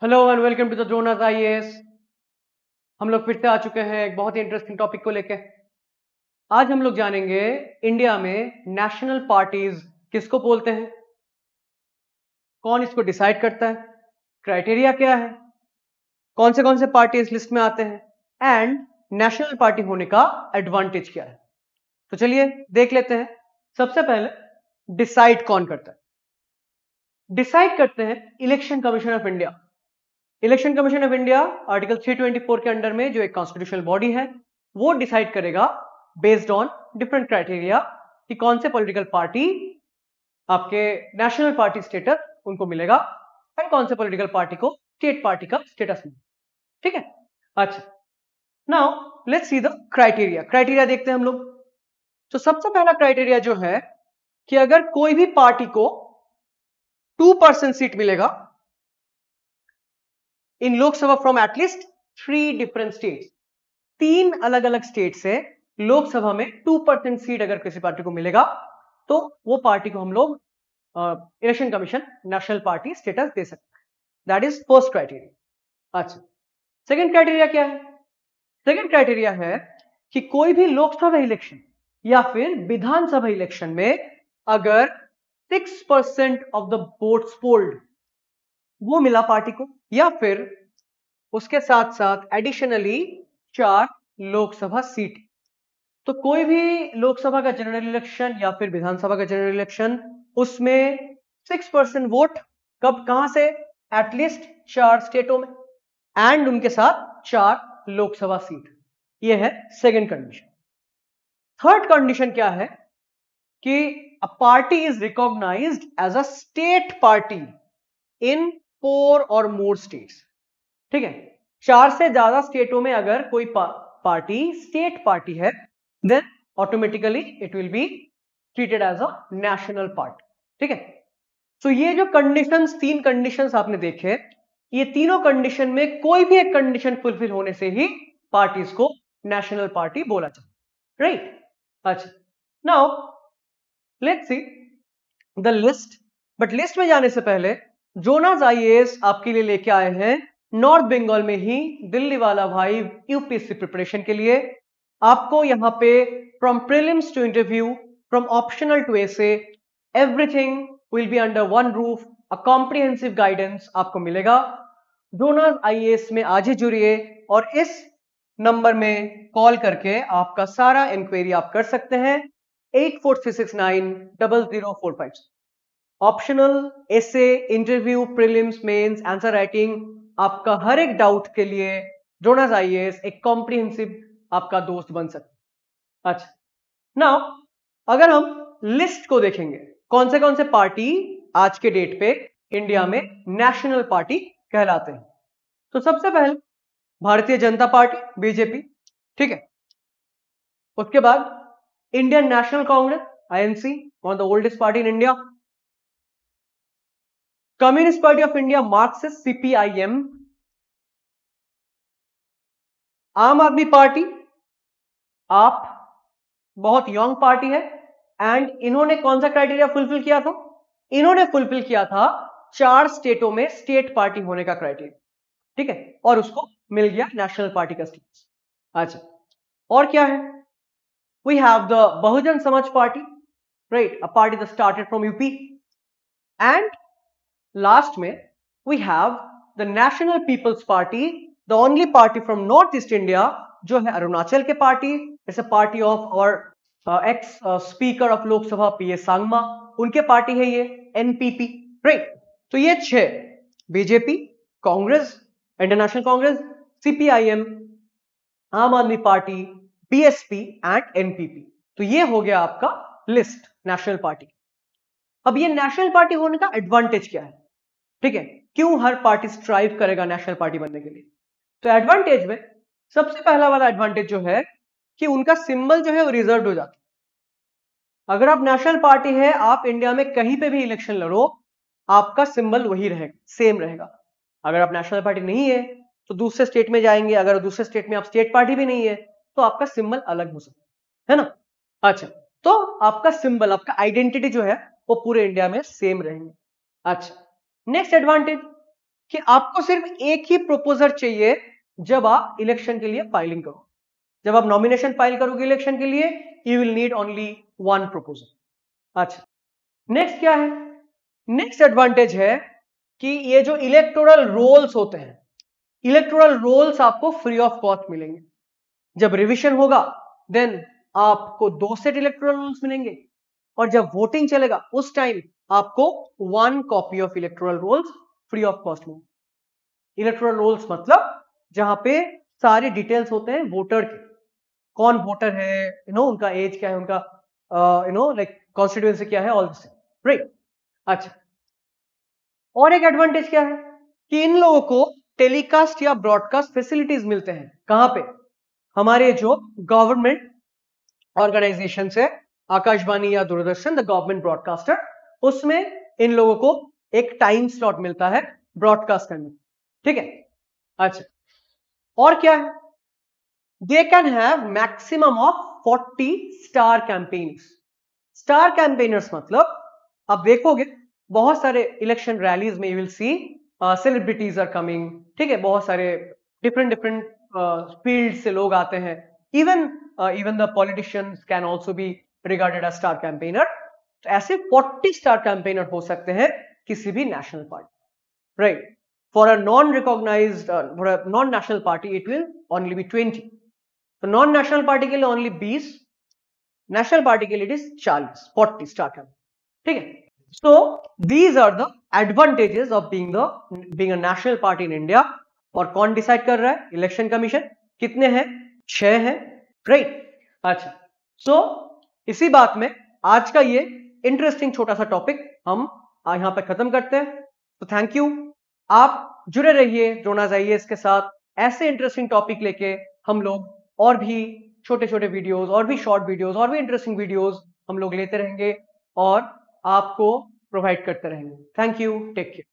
Hello and welcome to the Jonas IAS. हम लोग फिर से आ चुके हैं एक बहुत ही इंटरेस्टिंग टॉपिक को लेके। आज हम लोग जानेंगे इंडिया में नेशनल पार्टीज किसको बोलते हैं, कौन इसको डिसाइड करता है, क्राइटेरिया क्या है, कौन से पार्टी इस लिस्ट में आते हैं एंड नेशनल पार्टी होने का एडवांटेज क्या है। तो चलिए देख लेते हैं। सबसे पहले डिसाइड कौन करता है? डिसाइड करते हैं election commission of India. Election commission of India article 324 के अंडर में जो एक कॉन्स्टिट्यूशनल बॉडी है वो डिसाइड करेगा बेस्ड ऑन डिफरेंट क्राइटेरिया कि कौन से पॉलिटिकल पार्टी आपके नेशनल पार्टी स्टेटस उनको मिलेगा एंड कौन से पॉलिटिकल पार्टी को स्टेट पार्टी का स्टेटस मिलेगा। ठीक है, अच्छा now let's see the criteria. Criteria देखते हैं हम लोग। तो सबसे पहला क्राइटेरिया जो है कि अगर कोई भी पार्टी को 2% सीट मिलेगा in Lok Sabha from at least 3 different states, 3 अलग अलग स्टेट से लोकसभा में 2% सीट अगर किसी पार्टी को मिलेगा तो वो पार्टी को हम लोग election commission national party status दे सकते हैं। That is first criteria. अच्छा, सेकंड क्राइटेरिया क्या है? सेकंड क्राइटेरिया है कि कोई भी लोकसभा इलेक्शन या फिर विधानसभा इलेक्शन में अगर 6% ऑफ द वोट्स पोल्ड वो मिला पार्टी को, या फिर उसके साथ साथ एडिशनली 4 लोकसभा सीट। तो कोई भी लोकसभा का जनरल इलेक्शन या फिर विधानसभा का जनरल इलेक्शन, उसमें 6% वोट कब कहां से? एटलीस्ट 4 स्टेटों में एंड उनके साथ 4 लोकसभा सीट। ये है सेकंड कंडीशन। थर्ड कंडीशन क्या है कि a party is recognized as a state party in 4 or more states. ठीक है, 4 से ज्यादा स्टेटों में अगर कोई पार्टी स्टेट पार्टी है then automatically it will be treated as a national party. ठीक है, तो ये जो कंडीशंस, 3 कंडीशंस आपने देखे, ये तीनों कंडीशन में कोई भी एक कंडीशन फुलफिल होने से ही पार्टीज को नेशनल पार्टी बोला जाता है, राइट? अच्छा, now let's see the list. But list में जाने से पहले जोनास आईएएस आपके लिए लेके आए हैं नॉर्थ बंगाल में ही दिल्ली वाला भाई यूपीएससी प्रिपरेशन के लिए। आपको यहाँ पे from prelims to interview, from optional to essay, everything will be under one roof. A comprehensive guidance आपको मिलेगा। जोनास आईएएस में आज ही जुड़िए और इस नंबर में कॉल करके आपका सारा इंक्वायरी आप कर सकते हैं 8436690045। Optional, essay, interview, prelims, mains, answer writing, आपका हर एक डाउट के लिए जोनास आईएएस एक कॉम्प्रिहेंसिव आपका दोस्त बन सकता है। अच्छा, नाउ अगर हम लिस्ट को देखेंगे कौन से पार्टी आज के डेट पे इंडिया में नेशनल पार्टी कहलाते हैं, तो सबसे पहले भारतीय जनता पार्टी बीजेपी। ठीक है, उसके बाद Indian national Congress INC, one of the oldest party in India. Communist party of India Marxist CPIM. Aam Aadmi party, आप, बहुत यंग पार्टी है एंड इन्होंने कौन सा क्राइटेरिया फुलफिल किया था? इन्होंने फुलफिल किया था 4 स्टेटों में स्टेट पार्टी होने का क्राइटेरिया। ठीक है, और उसको मिल गया नेशनल पार्टी का स्टेटस। अच्छा, और क्या है? We have the Bahujan Samaj party, right, a party that started from UP. And last में we have the national people's party, the only party from north east India जो है अरुणाचल के party. It's a party of और ex speaker of Lok Sabha PS Sangma, उनके party है ये NPP, right. तो ये 6, BJP, Congress, Indian national Congress, CPIM, Aam Aadmi party, BSP and NPP. तो ये हो गया आपका लिस्ट नेशनल पार्टी। अब ये नेशनल पार्टी होने का एडवांटेज क्या है? ठीक है, क्यों हर पार्टी स्ट्राइव करेगा नेशनल पार्टी बनने के लिए? तो एडवांटेज में सबसे पहला वाला एडवांटेज जो है कि उनका सिंबल जो है वो रिजर्व हो जाता है। अगर आप नेशनल पार्टी है, आप इंडिया में कहीं पे भी इलेक्शन लड़ो, आपका सिंबल वही रहेगा, सेम रहेगा। अगर आप नेशनल पार्टी नहीं है तो दूसरे स्टेट में जाएंगे, अगर दूसरे स्टेट में आप स्टेट पार्टी भी नहीं है तो आपका सिंबल अलग हो सकता है ना। अच्छा, तो आपका सिंबल, आपका आइडेंटिटी जो है वो पूरे इंडिया में सेम रहेंगे। अच्छा, नेक्स्ट एडवांटेज कि आपको सिर्फ एक ही प्रोपोजर चाहिए जब आप इलेक्शन के लिए फाइलिंग करो। जब आप नॉमिनेशन फाइल करोगे इलेक्शन के लिए, you will need only one proposal. अच्छा, नेक्स्ट क्या है? नेक्स्ट एडवांटेज है कि ये जो इलेक्टोरल रोल्स होते हैं, इलेक्टोरल रोल्स आपको फ्री ऑफ कॉस्ट मिलेंगे। जब रिविजन होगा देन आपको 2 सेट इलेक्टोरल रोल्स मिलेंगे, और जब वोटिंग चलेगा उस टाइम आपको 1 copy of electoral rolls free of cost मिलेंगे। इलेक्टोरल रोल्स मतलब जहां पे सारे डिटेल्स होते हैं वोटर के, कौन वोटर है, उनका एज क्या है, उनका लाइक कॉन्स्टिट्यूएंसी क्या है, ऑल दिस, राइट। अच्छा, और एक एडवांटेज क्या है कि इन लोगों को टेलीकास्ट या ब्रॉडकास्ट फैसिलिटीज मिलते हैं। कहां पे? हमारे जो गवर्नमेंट ऑर्गेनाइजेशन है, आकाशवाणी या दूरदर्शन, द गवर्नमेंट ब्रॉडकास्टर, उसमें इन लोगों को एक टाइम स्लॉट मिलता है ब्रॉडकास्ट करने, ठीक है। अच्छा, और क्या है? They can have maximum of 40 star campaigns. Star campaigners मतलब आप देखोगे बहुत सारे इलेक्शन रैलीज में you will see celebrities are coming, ठीक है, बहुत सारे डिफरेंट फील्ड से लोग आते हैं। Even the politicians can also be regarded as star campaigner. तो ऐसे 40 स्टार कैंपेनर हो सकते हैं किसी भी national party, right. For a non recognized, for a non national party it will only be 20। तो नॉन नेशनल पार्टी के लिए ओनली 20, नेशनल पार्टी के लिए इट इज 40 स्टार कैंपेनर, ठीक है। So these are the advantages of being a national party in India। और कौन decide कर रहा है? Election commission. कितने हैं? 6 हैं, राइट। अच्छा, सो इसी बात में आज का ये इंटरेस्टिंग छोटा सा टॉपिक हम यहां पर खत्म करते हैं। तो थैंक यू, आप जुड़े रहिए, जोड़ना चाहिए इसके साथ। ऐसे इंटरेस्टिंग टॉपिक लेके हम लोग और भी छोटे छोटे वीडियोस, और भी शॉर्ट वीडियोस, और भी इंटरेस्टिंग वीडियोस हम लोग लेते रहेंगे और आपको प्रोवाइड करते रहेंगे। Thank you, take care.